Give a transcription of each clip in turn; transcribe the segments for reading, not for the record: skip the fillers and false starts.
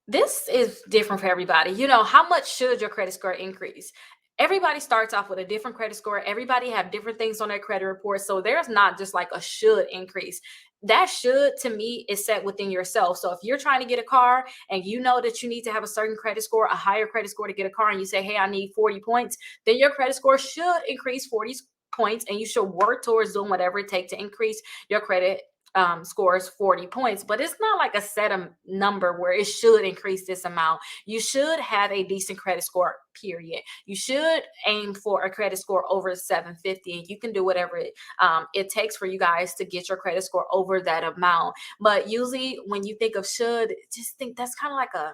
This is different for everybody. You know, how much should your credit score increase? Everybody starts off with a different credit score. Everybody have different things on their credit report. So there's not just like a should increase. That should to me is set within yourself. So if you're trying to get a car and you know that you need to have a certain credit score, a higher credit score to get a car, and you say, hey, I need 40 points, then your credit score should increase 40 points and you should work towards doing whatever it takes to increase your credit scores 40 points. But it's not like a set number where it should increase this amount. You should have a decent credit score, period. You should aim for a credit score over 750, and you can do whatever it takes for you guys to get your credit score over that amount. But usually when you think of should, just think that's kind of like a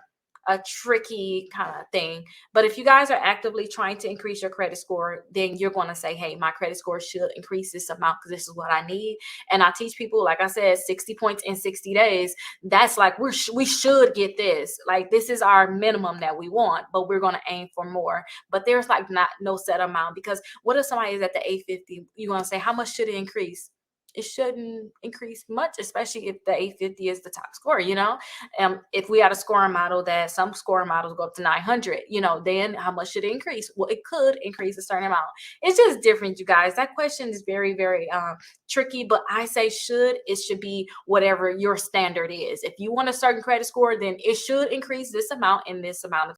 tricky kind of thing. But if you guys are actively trying to increase your credit score, then you're going to say, hey, my credit score should increase this amount because this is what I need. And I teach people, like I said, 60 points in 60 days. That's like we should get this. Like this is our minimum that we want, but we're going to aim for more. But there's like not no set amount, because what if somebody is at the 850? You're going to say, how much should it increase? It shouldn't increase much, especially if the 850 is the top score, you know. If we had a scoring model that some scoring models go up to 900, you know, then how much should it increase? Well, it could increase a certain amount. It's just different, you guys. That question is very, very tricky, but I say it should be whatever your standard is. If you want a certain credit score, then it should increase this amount in this amount of